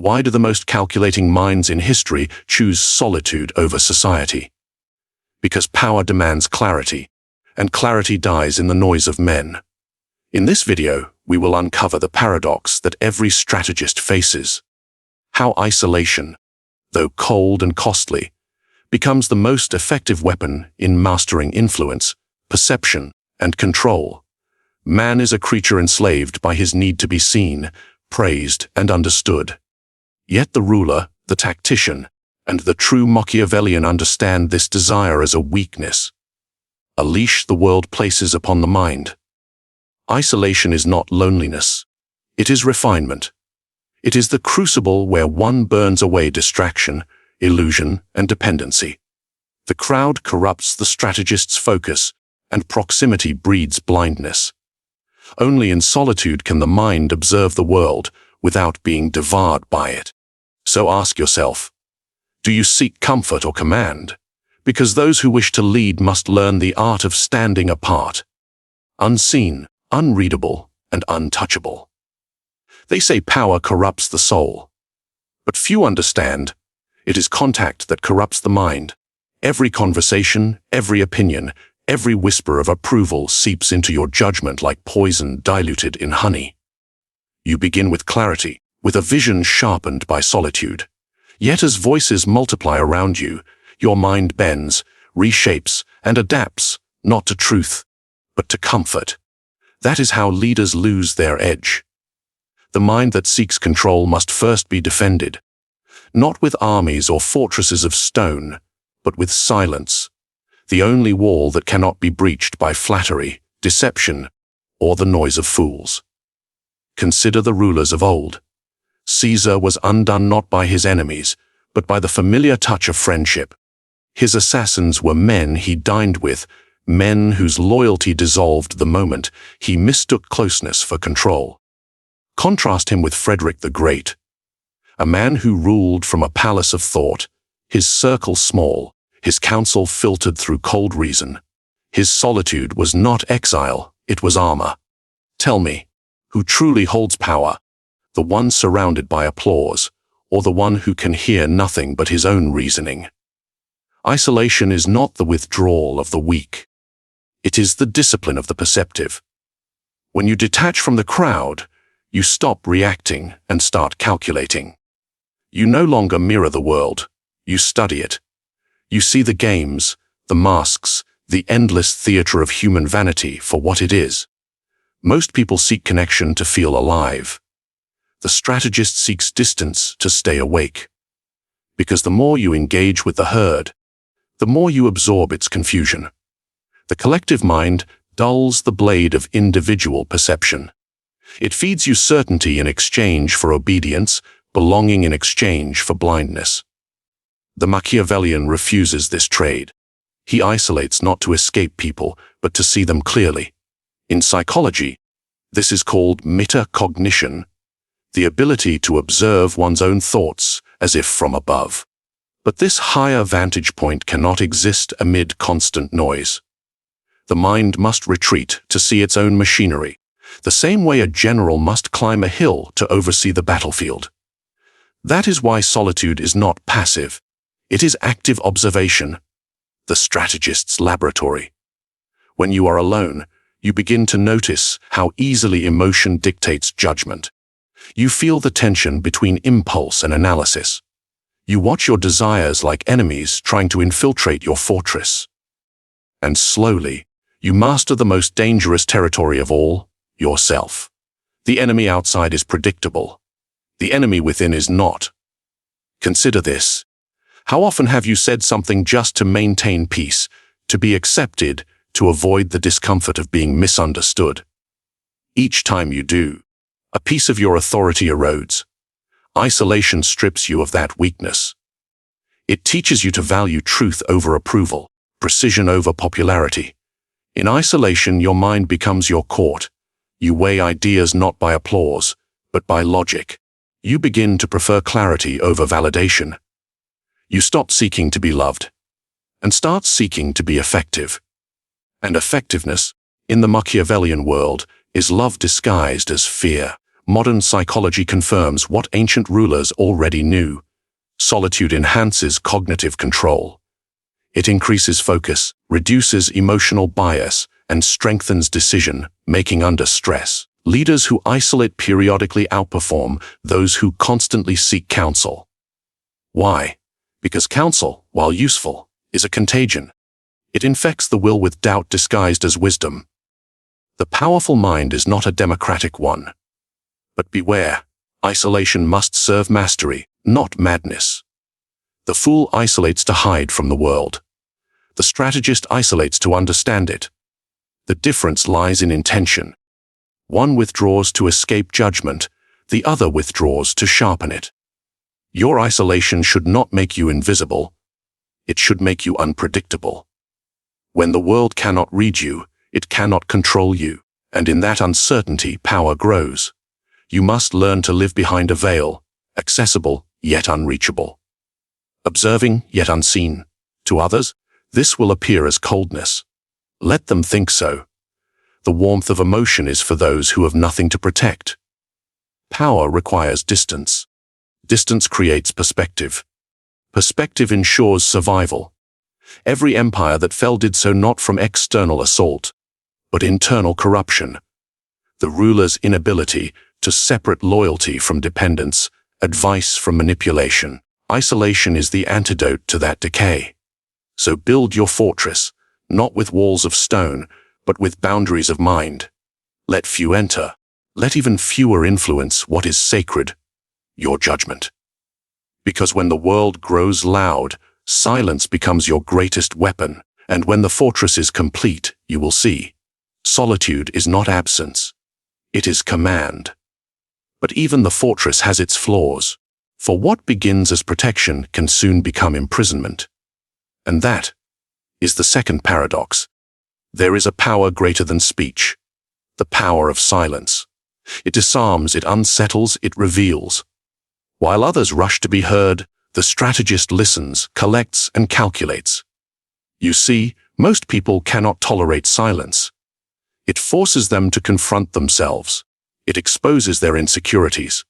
Why do the most calculating minds in history choose solitude over society? Because power demands clarity, and clarity dies in the noise of men. In this video, we will uncover the paradox that every strategist faces. How isolation, though cold and costly, becomes the most effective weapon in mastering influence, perception, and control. Man is a creature enslaved by his need to be seen, praised, and understood. Yet the ruler, the tactician, and the true Machiavellian understand this desire as a weakness, a leash the world places upon the mind. Isolation is not loneliness. It is refinement. It is the crucible where one burns away distraction, illusion, and dependency. The crowd corrupts the strategist's focus, and proximity breeds blindness. Only in solitude can the mind observe the world without being devoured by it. So ask yourself, do you seek comfort or command? Because those who wish to lead must learn the art of standing apart, unseen, unreadable, and untouchable. They say power corrupts the soul, but few understand it is contact that corrupts the mind. Every conversation, every opinion, every whisper of approval seeps into your judgment like poison diluted in honey. You begin with clarity, with a vision sharpened by solitude. Yet as voices multiply around you, your mind bends, reshapes, and adapts, not to truth, but to comfort. That is how leaders lose their edge. The mind that seeks control must first be defended, not with armies or fortresses of stone, but with silence, the only wall that cannot be breached by flattery, deception, or the noise of fools. Consider the rulers of old. Caesar was undone not by his enemies, but by the familiar touch of friendship. His assassins were men he dined with, men whose loyalty dissolved the moment he mistook closeness for control. Contrast him with Frederick the Great, a man who ruled from a palace of thought, his circle small, his counsel filtered through cold reason. His solitude was not exile, it was armor. Tell me, who truly holds power, the one surrounded by applause, or the one who can hear nothing but his own reasoning? Isolation is not the withdrawal of the weak. It is the discipline of the perceptive. When you detach from the crowd, you stop reacting and start calculating. You no longer mirror the world, you study it. You see the games, the masks, the endless theater of human vanity for what it is. Most people seek connection to feel alive. The strategist seeks distance to stay awake. Because the more you engage with the herd, the more you absorb its confusion. The collective mind dulls the blade of individual perception. It feeds you certainty in exchange for obedience, belonging in exchange for blindness. The Machiavellian refuses this trade. He isolates not to escape people, but to see them clearly. In psychology, this is called metacognition, the ability to observe one's own thoughts as if from above. But this higher vantage point cannot exist amid constant noise. The mind must retreat to see its own machinery, the same way a general must climb a hill to oversee the battlefield. That is why solitude is not passive. It is active observation, the strategist's laboratory. When you are alone, you begin to notice how easily emotion dictates judgment. You feel the tension between impulse and analysis. You watch your desires like enemies trying to infiltrate your fortress. And slowly, you master the most dangerous territory of all, yourself. The enemy outside is predictable. The enemy within is not. Consider this. How often have you said something just to maintain peace, to be accepted, to avoid the discomfort of being misunderstood? Each time you do, a piece of your authority erodes. Isolation strips you of that weakness. It teaches you to value truth over approval, precision over popularity. In isolation, your mind becomes your court. You weigh ideas not by applause, but by logic. You begin to prefer clarity over validation. You stop seeking to be loved, and start seeking to be effective. And effectiveness, in the Machiavellian world, is love disguised as fear. Modern psychology confirms what ancient rulers already knew. Solitude enhances cognitive control. It increases focus, reduces emotional bias, and strengthens decision-making under stress. Leaders who isolate periodically outperform those who constantly seek counsel. Why? Because counsel, while useful, is a contagion. It infects the will with doubt disguised as wisdom. The powerful mind is not a democratic one. But beware, isolation must serve mastery, not madness. The fool isolates to hide from the world. The strategist isolates to understand it. The difference lies in intention. One withdraws to escape judgment, the other withdraws to sharpen it. Your isolation should not make you invisible. It should make you unpredictable. When the world cannot read you, it cannot control you, and in that uncertainty power grows. You must learn to live behind a veil, accessible yet unreachable. Observing yet unseen. To others, this will appear as coldness. Let them think so. The warmth of emotion is for those who have nothing to protect. Power requires distance. Distance creates perspective. Perspective ensures survival. Every empire that fell did so not from external assault, but internal corruption. The ruler's inability to separate loyalty from dependence, advice from manipulation. Isolation is the antidote to that decay. So build your fortress, not with walls of stone, but with boundaries of mind. Let few enter. Let even fewer influence what is sacred, your judgment. Because when the world grows loud, silence becomes your greatest weapon, and when the fortress is complete, you will see. Solitude is not absence. It is command. But even the fortress has its flaws, for what begins as protection can soon become imprisonment. And that is the second paradox. There is a power greater than speech, the power of silence. It disarms, it unsettles, it reveals. While others rush to be heard, the strategist listens, collects, and calculates. You see, most people cannot tolerate silence. It forces them to confront themselves. It exposes their insecurities.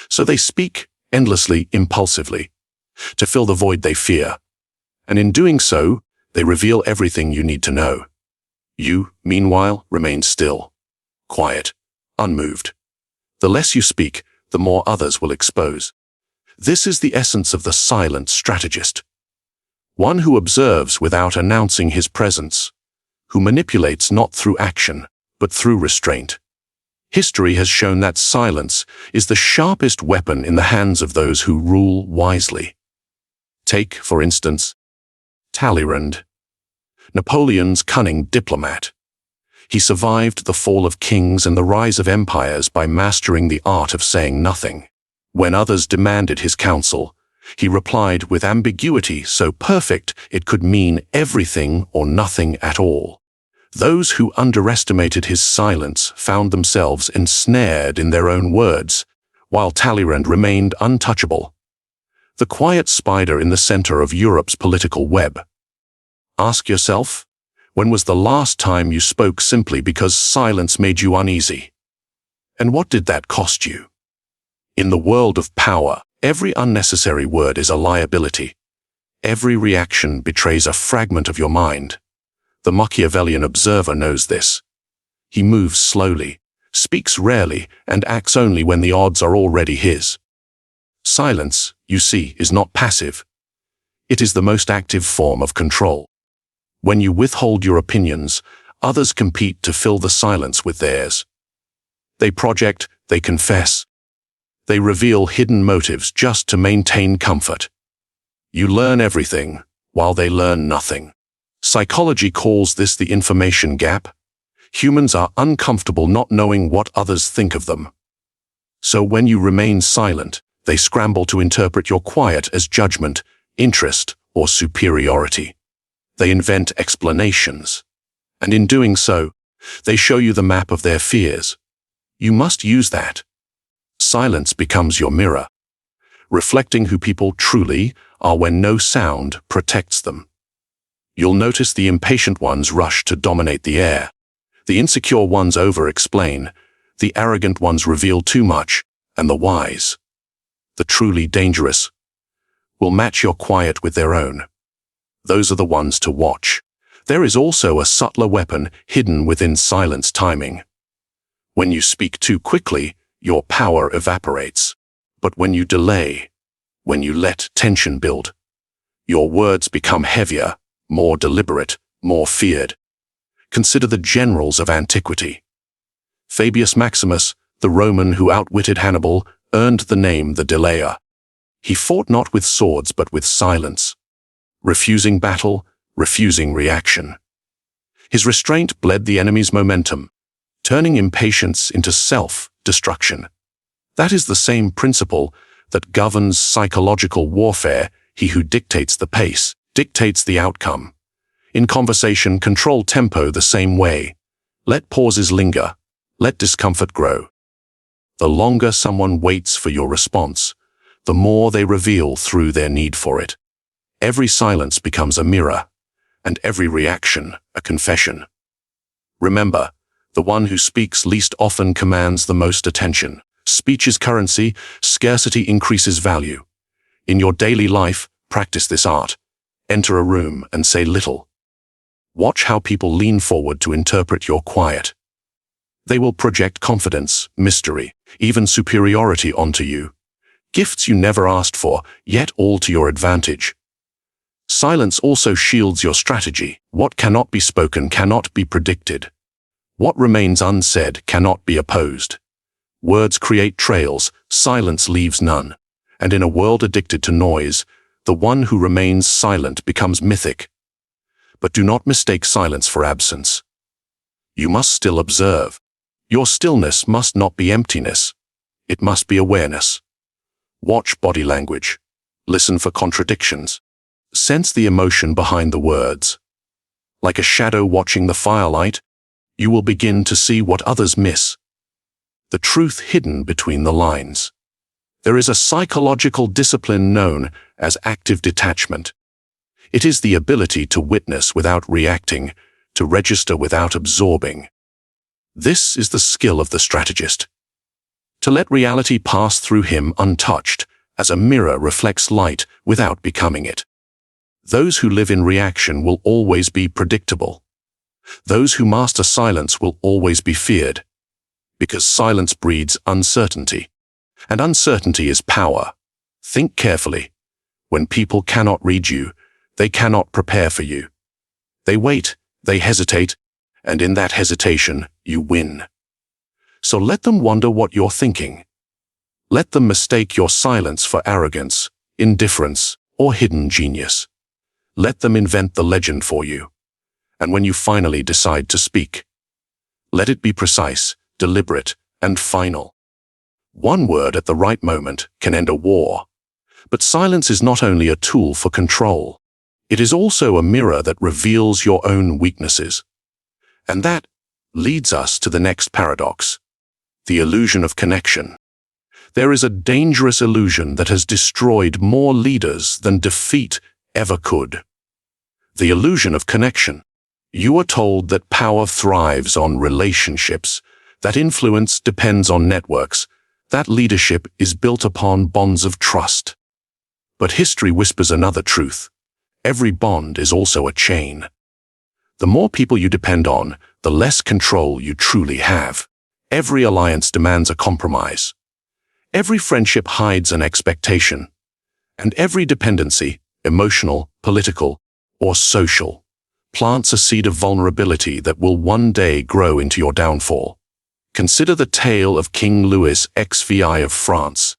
So they speak endlessly, impulsively, to fill the void they fear. And in doing so, they reveal everything you need to know. You, meanwhile, remain still, quiet, unmoved. The less you speak, the more others will expose. This is the essence of the silent strategist. One who observes without announcing his presence, who manipulates not through action, but through restraint. History has shown that silence is the sharpest weapon in the hands of those who rule wisely. Take, for instance, Talleyrand, Napoleon's cunning diplomat. He survived the fall of kings and the rise of empires by mastering the art of saying nothing. When others demanded his counsel, he replied with ambiguity so perfect it could mean everything or nothing at all. Those who underestimated his silence found themselves ensnared in their own words, while Talleyrand remained untouchable. The quiet spider in the center of Europe's political web. Ask yourself, when was the last time you spoke simply because silence made you uneasy? And what did that cost you? In the world of power, every unnecessary word is a liability. Every reaction betrays a fragment of your mind. The Machiavellian observer knows this. He moves slowly, speaks rarely, and acts only when the odds are already his. Silence, you see, is not passive. It is the most active form of control. When you withhold your opinions, others compete to fill the silence with theirs. They project, they confess. They reveal hidden motives just to maintain comfort. You learn everything, while they learn nothing. Psychology calls this the information gap. Humans are uncomfortable not knowing what others think of them. So when you remain silent, they scramble to interpret your quiet as judgment, interest, or superiority. They invent explanations. And in doing so, they show you the map of their fears. You must use that. Silence becomes your mirror, reflecting who people truly are when no sound protects them. You'll notice the impatient ones rush to dominate the air. The insecure ones over-explain. The arrogant ones reveal too much, and the wise, the truly dangerous, will match your quiet with their own. Those are the ones to watch. There is also a subtler weapon hidden within silence timing. When you speak too quickly, your power evaporates. But when you delay, when you let tension build, your words become heavier, more deliberate, more feared. Consider the generals of antiquity. Fabius Maximus, the Roman who outwitted Hannibal, earned the name the Delayer. He fought not with swords but with silence, refusing battle, refusing reaction. His restraint bled the enemy's momentum, turning impatience into self-destruction. That is the same principle that governs psychological warfare. He who dictates the pace, dictates the outcome. In conversation, control tempo the same way. Let pauses linger. Let discomfort grow. The longer someone waits for your response, the more they reveal through their need for it. Every silence becomes a mirror, and every reaction a confession. Remember, the one who speaks least often commands the most attention. Speech is currency, scarcity increases value. In your daily life, practice this art. Enter a room and say little. Watch how people lean forward to interpret your quiet. They will project confidence, mystery, even superiority onto you. Gifts you never asked for, yet all to your advantage. Silence also shields your strategy. What cannot be spoken cannot be predicted. What remains unsaid cannot be opposed. Words create trails, silence leaves none. And in a world addicted to noise, the one who remains silent becomes mythic. But do not mistake silence for absence. You must still observe. Your stillness must not be emptiness. It must be awareness. Watch body language. Listen for contradictions. Sense the emotion behind the words. Like a shadow watching the firelight, you will begin to see what others miss. The truth hidden between the lines. There is a psychological discipline known as active detachment. It is the ability to witness without reacting, to register without absorbing. This is the skill of the strategist. To let reality pass through him untouched, as a mirror reflects light without becoming it. Those who live in reaction will always be predictable. Those who master silence will always be feared, because silence breeds uncertainty, and uncertainty is power. Think carefully. When people cannot read you, they cannot prepare for you. They wait, they hesitate, and in that hesitation, you win. So let them wonder what you're thinking. Let them mistake your silence for arrogance, indifference, or hidden genius. Let them invent the legend for you. And when you finally decide to speak, let it be precise, deliberate, and final. One word at the right moment can end a war. But silence is not only a tool for control. It is also a mirror that reveals your own weaknesses. And that leads us to the next paradox, the illusion of connection. There is a dangerous illusion that has destroyed more leaders than defeat ever could. The illusion of connection. You are told that power thrives on relationships, that influence depends on networks, that leadership is built upon bonds of trust. But history whispers another truth. Every bond is also a chain. The more people you depend on, the less control you truly have. Every alliance demands a compromise. Every friendship hides an expectation. And every dependency, emotional, political, or social, plants a seed of vulnerability that will one day grow into your downfall. Consider the tale of King Louis XVI of France.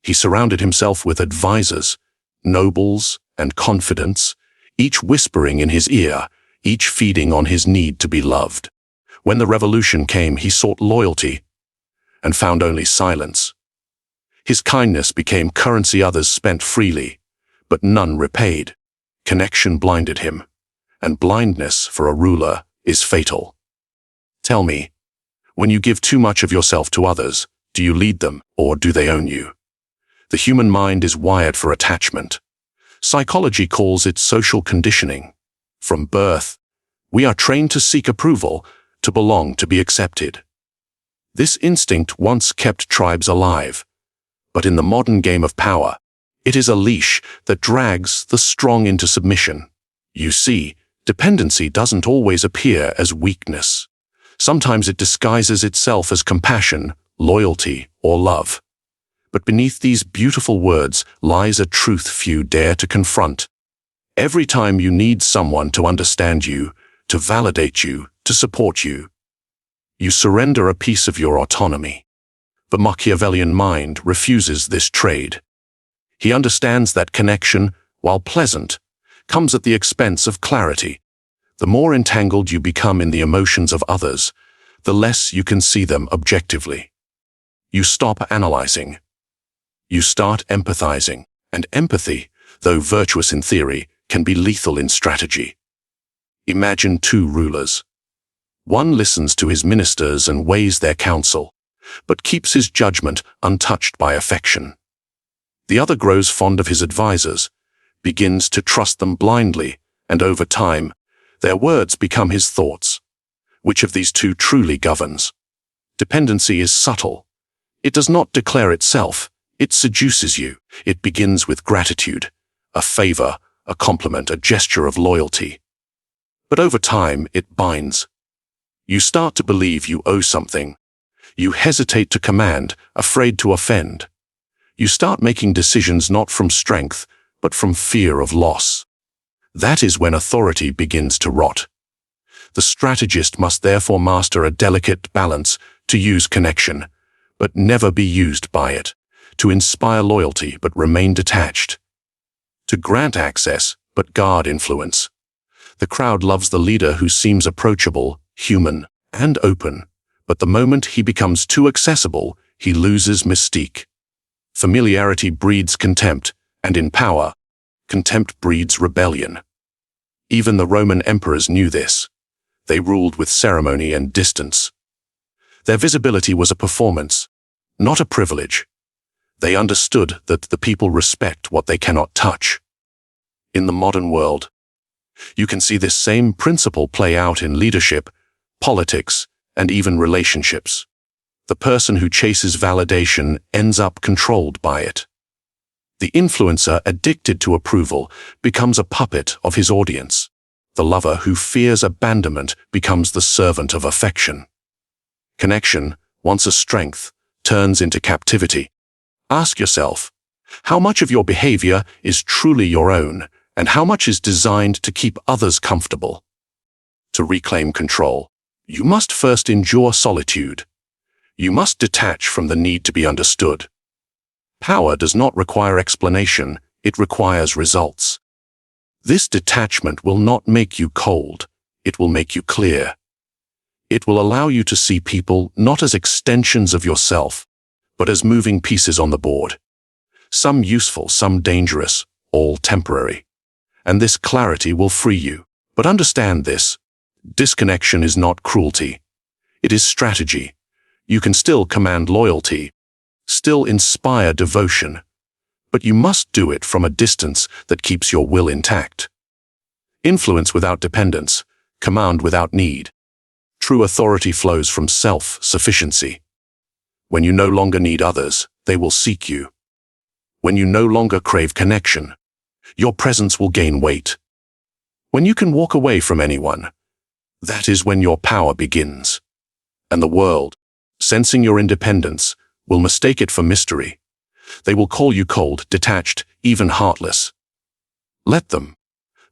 He surrounded himself with advisors, nobles, and confidants, each whispering in his ear, each feeding on his need to be loved. When the revolution came, he sought loyalty and found only silence. His kindness became currency others spent freely, but none repaid. Connection blinded him, and blindness for a ruler is fatal. Tell me, when you give too much of yourself to others, do you lead them, or do they own you? The human mind is wired for attachment. Psychology calls it social conditioning. From birth, we are trained to seek approval, to belong, to be accepted. This instinct once kept tribes alive, but in the modern game of power, it is a leash that drags the strong into submission. You see, dependency doesn't always appear as weakness. Sometimes it disguises itself as compassion, loyalty, or love. But beneath these beautiful words lies a truth few dare to confront. Every time you need someone to understand you, to validate you, to support you, you surrender a piece of your autonomy. The Machiavellian mind refuses this trade. He understands that connection, while pleasant, comes at the expense of clarity. The more entangled you become in the emotions of others, the less you can see them objectively. You stop analyzing. You start empathizing, and empathy, though virtuous in theory, can be lethal in strategy. Imagine two rulers. One listens to his ministers and weighs their counsel, but keeps his judgment untouched by affection. The other grows fond of his advisers, begins to trust them blindly, and over time, their words become his thoughts. Which of these two truly governs? Dependency is subtle. It does not declare itself. It seduces you. It begins with gratitude, a favor, a compliment, a gesture of loyalty. But over time, it binds. You start to believe you owe something. You hesitate to command, afraid to offend. You start making decisions not from strength, but from fear of loss. That is when authority begins to rot. The strategist must therefore master a delicate balance to use connection, but never be used by it, to inspire loyalty but remain detached, to grant access but guard influence. The crowd loves the leader who seems approachable, human, and open, but the moment he becomes too accessible, he loses mystique. Familiarity breeds contempt, and in power, contempt breeds rebellion. Even the Roman emperors knew this. They ruled with ceremony and distance. Their visibility was a performance, not a privilege. They understood that the people respect what they cannot touch. In the modern world, you can see this same principle play out in leadership, politics, and even relationships. The person who chases validation ends up controlled by it. The influencer addicted to approval becomes a puppet of his audience. The lover who fears abandonment becomes the servant of affection. Connection, once a strength, turns into captivity. Ask yourself, how much of your behavior is truly your own, and how much is designed to keep others comfortable? To reclaim control, you must first endure solitude. You must detach from the need to be understood. Power does not require explanation, it requires results. This detachment will not make you cold, it will make you clear. It will allow you to see people not as extensions of yourself, but as moving pieces on the board. Some useful, some dangerous, all temporary. And this clarity will free you. But understand this, disconnection is not cruelty. It is strategy. You can still command loyalty, still inspire devotion, but you must do it from a distance that keeps your will intact. Influence without dependence, command without need. True authority flows from self-sufficiency. When you no longer need others, they will seek you. When you no longer crave connection, your presence will gain weight. When you can walk away from anyone, that is when your power begins. And the world, sensing your independence, will mistake it for mystery. They will call you cold, detached, even heartless. Let them.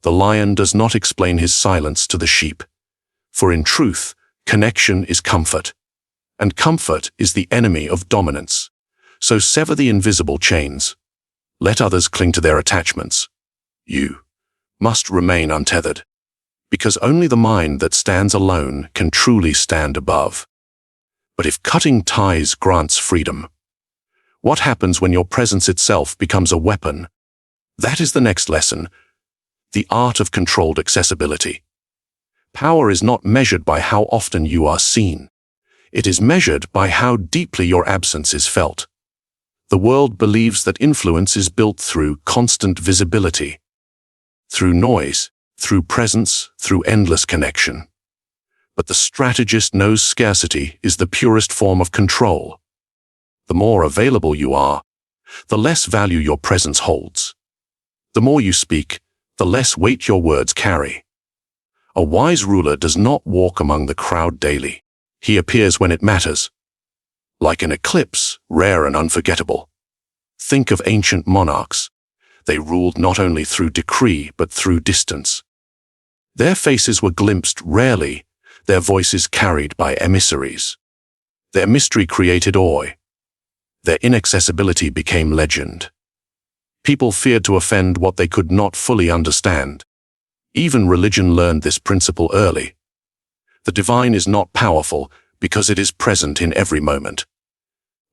The lion does not explain his silence to the sheep. For in truth, connection is comfort. And comfort is the enemy of dominance. So sever the invisible chains. Let others cling to their attachments. You must remain untethered. Because only the mind that stands alone can truly stand above. But if cutting ties grants freedom, what happens when your presence itself becomes a weapon? That is the next lesson, the art of controlled accessibility. Power is not measured by how often you are seen. It is measured by how deeply your absence is felt. The world believes that influence is built through constant visibility, through noise, through presence, through endless connection. But the strategist knows scarcity is the purest form of control. The more available you are, the less value your presence holds. The more you speak, the less weight your words carry. A wise ruler does not walk among the crowd daily. He appears when it matters. Like an eclipse, rare and unforgettable. Think of ancient monarchs. They ruled not only through decree but through distance. Their faces were glimpsed rarely, their voices carried by emissaries. Their mystery created awe. Their inaccessibility became legend. People feared to offend what they could not fully understand. Even religion learned this principle early. The divine is not powerful because it is present in every moment,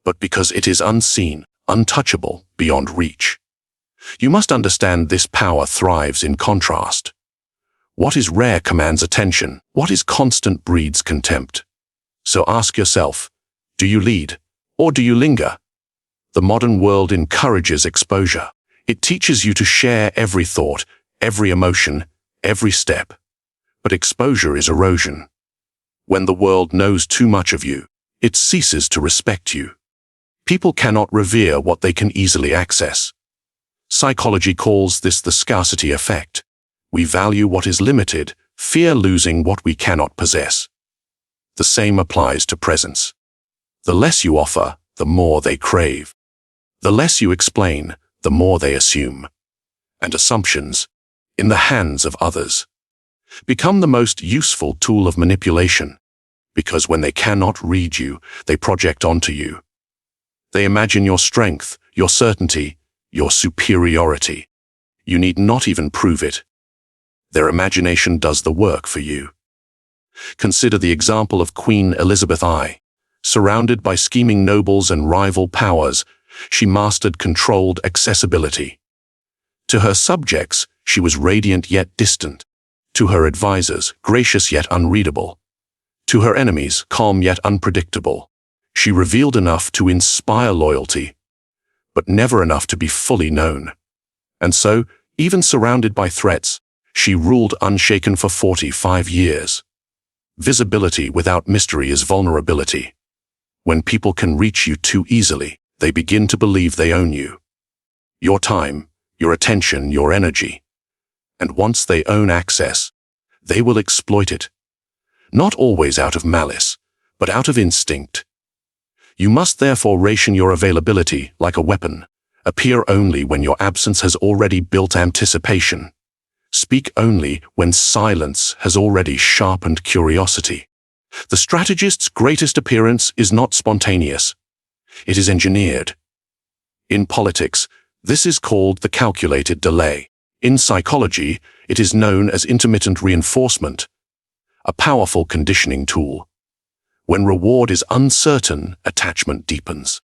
but because it is unseen, untouchable, beyond reach. You must understand this power thrives in contrast. What is rare commands attention. What is constant breeds contempt. So ask yourself, do you lead, or do you linger? The modern world encourages exposure. It teaches you to share every thought, every emotion, every step. But exposure is erosion. When the world knows too much of you, it ceases to respect you. People cannot revere what they can easily access. Psychology calls this the scarcity effect. We value what is limited, fear losing what we cannot possess. The same applies to presence. The less you offer, the more they crave. The less you explain, the more they assume. And assumptions, in the hands of others, become the most useful tool of manipulation, because when they cannot read you, they project onto you. They imagine your strength, your certainty, your superiority. You need not even prove it. Their imagination does the work for you. Consider the example of Queen Elizabeth I. Surrounded by scheming nobles and rival powers, she mastered controlled accessibility. To her subjects, she was radiant yet distant. To her advisors, gracious yet unreadable. To her enemies, calm yet unpredictable. She revealed enough to inspire loyalty, but never enough to be fully known. And so, even surrounded by threats, she ruled unshaken for 45 years. Visibility without mystery is vulnerability. When people can reach you too easily, they begin to believe they own you. Your time, your attention, your energy. And once they own access, they will exploit it. Not always out of malice, but out of instinct. You must therefore ration your availability like a weapon. Appear only when your absence has already built anticipation. Speak only when silence has already sharpened curiosity. The strategist's greatest appearance is not spontaneous. It is engineered. In politics, this is called the calculated delay. In psychology, it is known as intermittent reinforcement, a powerful conditioning tool. When reward is uncertain, attachment deepens.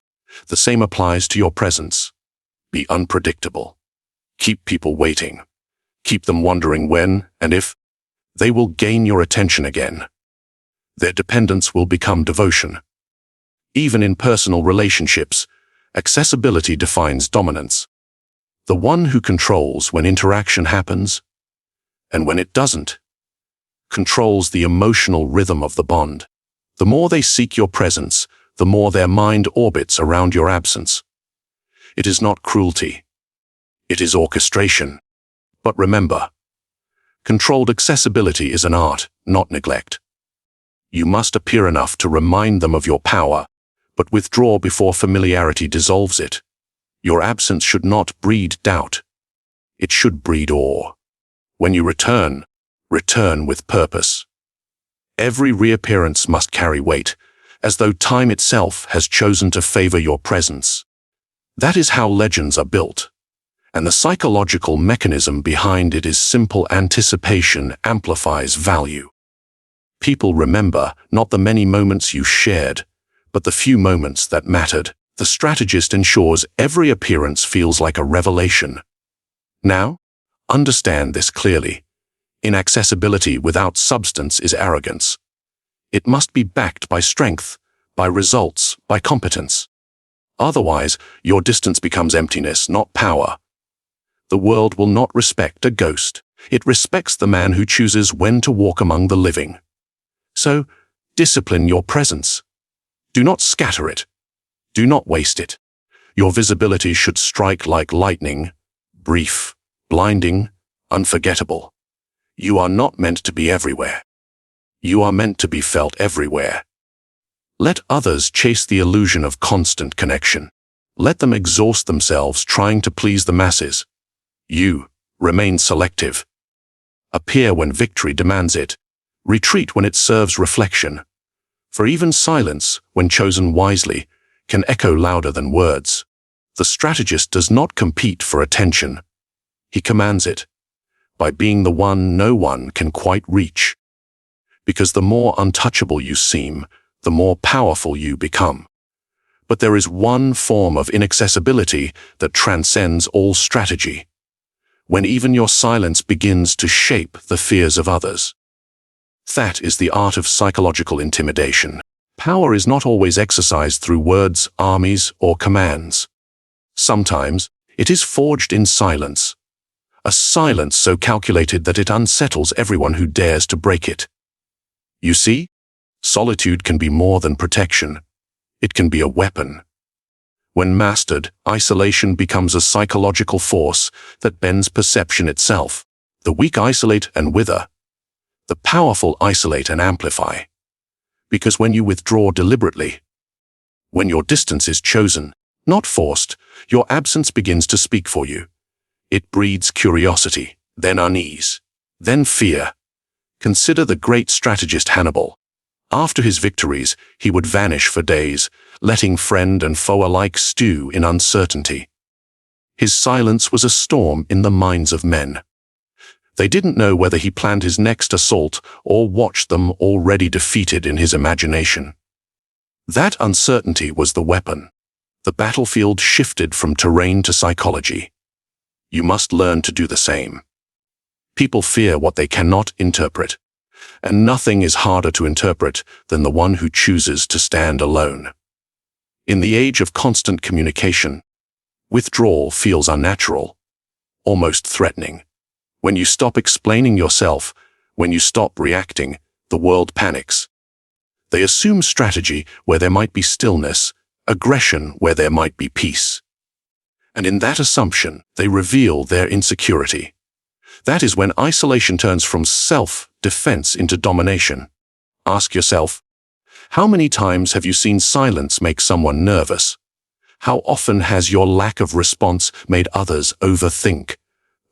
The same applies to your presence. Be unpredictable. Keep people waiting. Keep them wondering when, and if, they will gain your attention again. Their dependence will become devotion. Even in personal relationships, accessibility defines dominance. The one who controls when interaction happens, and when it doesn't, controls the emotional rhythm of the bond. The more they seek your presence, the more their mind orbits around your absence. It is not cruelty. It is orchestration. But remember, controlled accessibility is an art, not neglect. You must appear enough to remind them of your power, but withdraw before familiarity dissolves it. Your absence should not breed doubt. It should breed awe. When you return, return with purpose. Every reappearance must carry weight, as though time itself has chosen to favor your presence. That is how legends are built. And the psychological mechanism behind it is simple: anticipation amplifies value. People remember not the many moments you shared, but the few moments that mattered. The strategist ensures every appearance feels like a revelation. Now, understand this clearly. Inaccessibility without substance is arrogance. It must be backed by strength, by results, by competence. Otherwise, your distance becomes emptiness, not power. The world will not respect a ghost. It respects the man who chooses when to walk among the living. So, discipline your presence. Do not scatter it. Do not waste it. Your visibility should strike like lightning, brief, blinding, unforgettable. You are not meant to be everywhere. You are meant to be felt everywhere. Let others chase the illusion of constant connection. Let them exhaust themselves trying to please the masses. You remain selective. Appear when victory demands it. Retreat when it serves reflection. For even silence, when chosen wisely, can echo louder than words. The strategist does not compete for attention. He commands it, by being the one no one can quite reach. Because the more untouchable you seem, the more powerful you become. But there is one form of inaccessibility that transcends all strategy. When even your silence begins to shape the fears of others. That is the art of psychological intimidation. Power is not always exercised through words, armies, or commands. Sometimes, it is forged in silence. A silence so calculated that it unsettles everyone who dares to break it. You see, solitude can be more than protection. It can be a weapon. When mastered, isolation becomes a psychological force that bends perception itself. The weak isolate and wither. The powerful isolate and amplify. Because when you withdraw deliberately, when your distance is chosen, not forced, your absence begins to speak for you. It breeds curiosity, then unease, then fear. Consider the great strategist Hannibal. After his victories, he would vanish for days, letting friend and foe alike stew in uncertainty. His silence was a storm in the minds of men. They didn't know whether he planned his next assault or watched them already defeated in his imagination. That uncertainty was the weapon. The battlefield shifted from terrain to psychology. You must learn to do the same. People fear what they cannot interpret, and nothing is harder to interpret than the one who chooses to stand alone. In the age of constant communication, withdrawal feels unnatural, almost threatening. When you stop explaining yourself, when you stop reacting, the world panics. They assume strategy where there might be stillness, aggression where there might be peace. And in that assumption, they reveal their insecurity. That is when isolation turns from self-defense into domination. Ask yourself, how many times have you seen silence make someone nervous? How often has your lack of response made others overthink,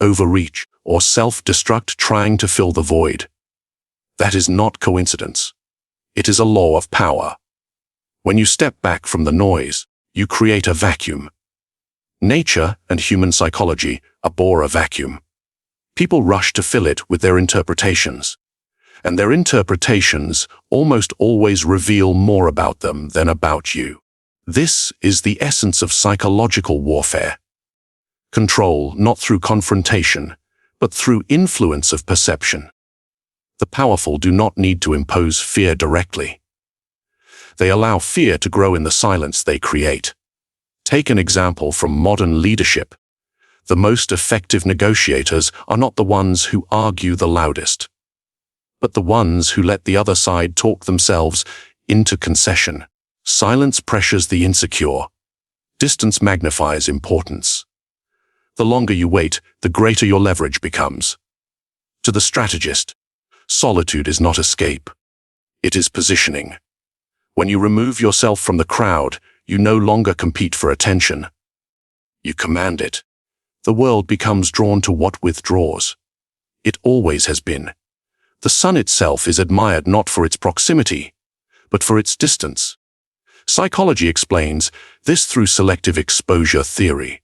overreach, or self-destruct trying to fill the void? That is not coincidence. It is a law of power. When you step back from the noise, you create a vacuum. Nature and human psychology abhor a vacuum. People rush to fill it with their interpretations, and their interpretations almost always reveal more about them than about you. This is the essence of psychological warfare. Control not through confrontation, but through influence of perception. The powerful do not need to impose fear directly. They allow fear to grow in the silence they create. Take an example from modern leadership. The most effective negotiators are not the ones who argue the loudest, but the ones who let the other side talk themselves into concession. Silence pressures the insecure. Distance magnifies importance. The longer you wait, the greater your leverage becomes. To the strategist, solitude is not escape. It is positioning. When you remove yourself from the crowd, you no longer compete for attention. You command it. The world becomes drawn to what withdraws. It always has been. The sun itself is admired not for its proximity, but for its distance. Psychology explains this through selective exposure theory.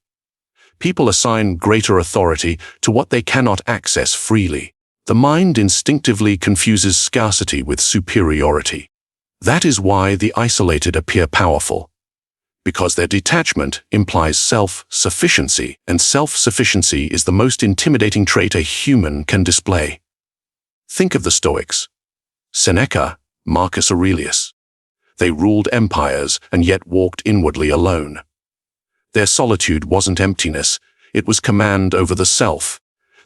People assign greater authority to what they cannot access freely. The mind instinctively confuses scarcity with superiority. That is why the isolated appear powerful, because their detachment implies self-sufficiency, and self-sufficiency is the most intimidating trait a human can display. Think of the Stoics. Seneca, Marcus Aurelius. They ruled empires and yet walked inwardly alone. Their solitude wasn't emptiness, it was command over the self.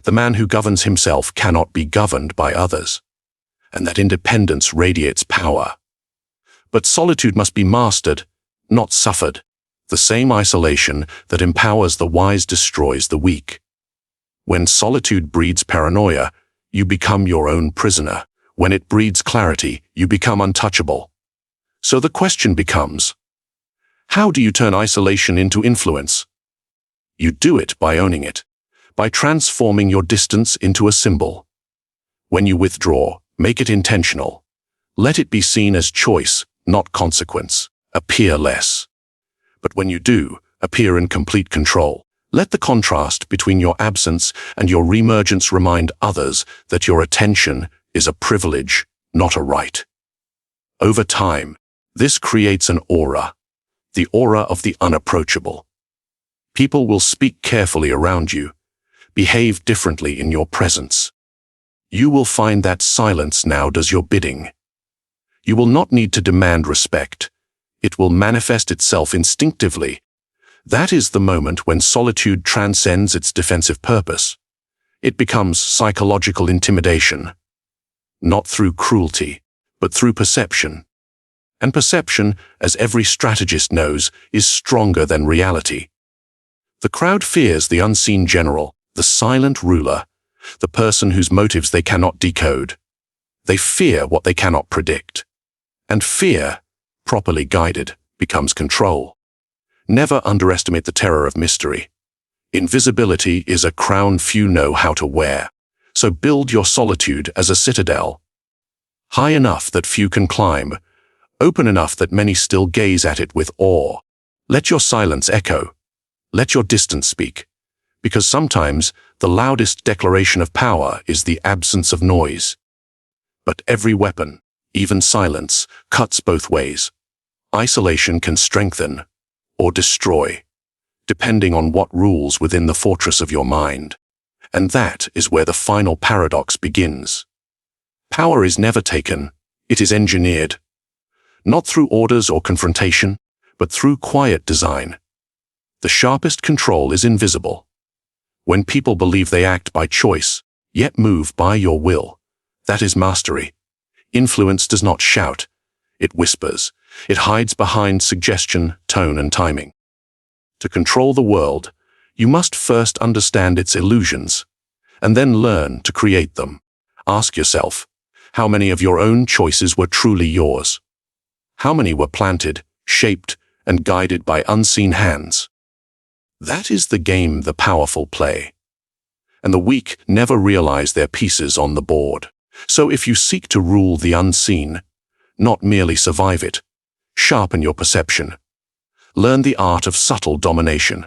The man who governs himself cannot be governed by others. and that independence radiates power. But solitude must be mastered, not suffered. The same isolation that empowers the wise destroys the weak. When solitude breeds paranoia, you become your own prisoner. When it breeds clarity, you become untouchable. So the question becomes, how do you turn isolation into influence? You do it by owning it, by transforming your distance into a symbol. When you withdraw, make it intentional. Let it be seen as choice, not consequence. Appear less. But when you do, appear in complete control. Let the contrast between your absence and your reemergence remind others that your attention is a privilege, not a right. Over time, this creates an aura, the aura of the unapproachable. People will speak carefully around you, behave differently in your presence. You will find that silence now does your bidding. You will not need to demand respect. It will manifest itself instinctively. That is the moment when solitude transcends its defensive purpose. It becomes psychological intimidation, not through cruelty, but through perception. And perception, as every strategist knows, is stronger than reality. The crowd fears the unseen general, the silent ruler, the person whose motives they cannot decode. They fear what they cannot predict. And fear, properly guided, becomes control. Never underestimate the terror of mystery. Invisibility is a crown few know how to wear. So build your solitude as a citadel. High enough that few can climb, open enough that many still gaze at it with awe. Let your silence echo. Let your distance speak. Because sometimes the loudest declaration of power is the absence of noise. But every weapon, even silence, cuts both ways. Isolation can strengthen or destroy, depending on what rules within the fortress of your mind. And that is where the final paradox begins. Power is never taken, it is engineered. Not through orders or confrontation, but through quiet design. The sharpest control is invisible. When people believe they act by choice, yet move by your will, that is mastery. Influence does not shout, it whispers. It hides behind suggestion, tone, and timing. To control the world, you must first understand its illusions, and then learn to create them. Ask yourself, how many of your own choices were truly yours? How many were planted, shaped, and guided by unseen hands? That is the game the powerful play. And the weak never realize their pieces on the board. So if you seek to rule the unseen, not merely survive it, sharpen your perception. Learn the art of subtle domination.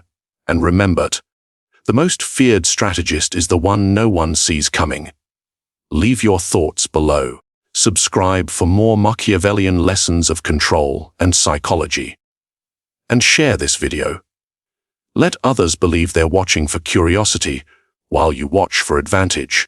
And remember, the most feared strategist is the one no one sees coming. Leave your thoughts below. Subscribe for more Machiavellian lessons of control and psychology. And share this video. Let others believe they're watching for curiosity, while you watch for advantage.